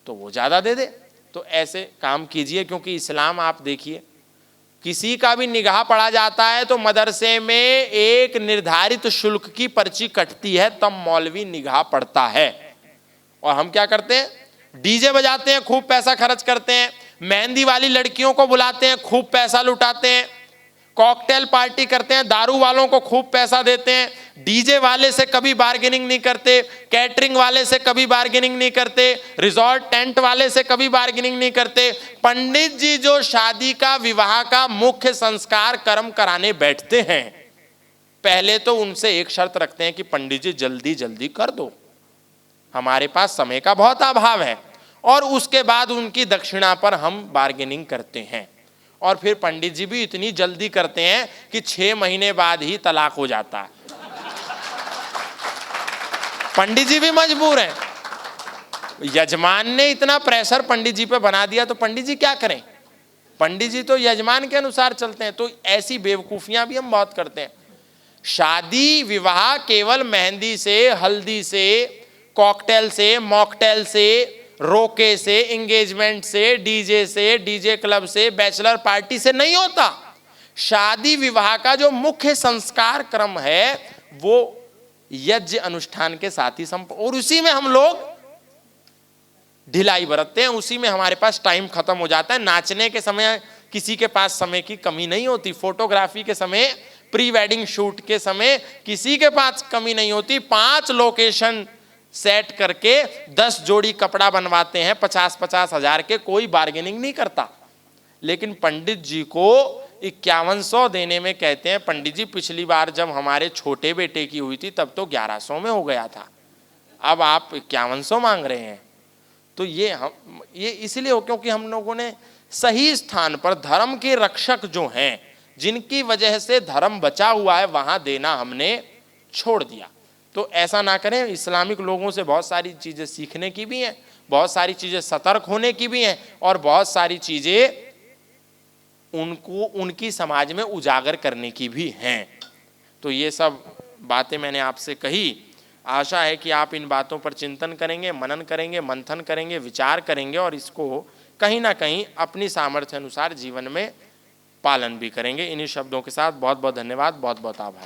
तो वो ज़्यादा दे दे। तो ऐसे काम कीजिए, क्योंकि इस्लाम आप देखिए, किसी का भी निगाह पड़ा जाता है तो मदरसे में एक निर्धारित शुल्क की पर्ची कटती है, तब मौलवी निगाह पड़ता है। और हम क्या करते हैं, डीजे बजाते हैं, खूब पैसा खर्च करते हैं, मेहंदी वाली लड़कियों को बुलाते हैं, खूब पैसा लुटाते हैं, कॉकटेल पार्टी करते हैं, दारू वालों को खूब पैसा देते हैं, डीजे वाले से कभी बार्गेनिंग नहीं करते, कैटरिंग वाले से कभी बार्गेनिंग नहीं करते, रिजॉर्ट टेंट वाले से कभी बार्गेनिंग नहीं करते। पंडित जी जो शादी का, विवाह का मुख्य संस्कार कर्म कराने बैठते हैं, पहले तो उनसे एक शर्त रखते हैं कि पंडित जी जल्दी जल्दी कर दो, हमारे पास समय का बहुत अभाव है, और उसके बाद उनकी दक्षिणा पर हम बार्गेनिंग करते हैं। और फिर पंडित जी भी इतनी जल्दी करते हैं कि 6 महीने बाद ही तलाक हो जाता है। पंडित जी भी मजबूर हैं, यजमान ने इतना प्रेशर पंडित जी पे बना दिया, तो पंडित जी क्या करें, पंडित जी तो यजमान के अनुसार चलते हैं। तो ऐसी बेवकूफियां भी हम बहुत करते हैं। शादी विवाह केवल मेहंदी से, हल्दी से, कॉकटेल से, मॉकटेल से, रोके से, एंगेजमेंट से, डीजे से, डीजे क्लब से, बैचलर पार्टी से नहीं होता। शादी विवाह का जो मुख्य संस्कार क्रम है वो यज्ञ अनुष्ठान के साथ ही और उसी में हम लोग ढिलाई बरतते हैं, उसी में हमारे पास टाइम खत्म हो जाता है। नाचने के समय किसी के पास समय की कमी नहीं होती, फोटोग्राफी के समय, प्री वेडिंग शूट के समय किसी के पास कमी नहीं होती। 5 लोकेशन सेट करके 10 जोड़ी कपड़ा बनवाते हैं 50-50 हजार के, कोई बार्गेनिंग नहीं करता। लेकिन पंडित जी को 5100 देने में कहते हैं, पंडित जी पिछली बार जब हमारे छोटे बेटे की हुई थी तब तो 1100 में हो गया था, अब आप 5100 मांग रहे हैं। तो ये इसलिए हो क्योंकि हम लोगों ने सही स्थान पर धर्म के रक्षक जो हैं, जिनकी वजह से धर्म बचा हुआ है, वहां देना हमने छोड़ दिया। तो ऐसा ना करें। इस्लामिक लोगों से बहुत सारी चीजें सीखने की भी हैं, बहुत सारी चीजें सतर्क होने की भी हैं, और बहुत सारी चीजें उनको उनकी समाज में उजागर करने की भी हैं। तो ये सब बातें मैंने आपसे कही। आशा है कि आप इन बातों पर चिंतन करेंगे, मनन करेंगे, मंथन करेंगे, विचार करेंगे, और इसको कहीं ना कहीं अपनी सामर्थ्य अनुसार जीवन में पालन भी करेंगे। इन्हीं शब्दों के साथ बहुत बहुत धन्यवाद, बहुत बहुत आभार।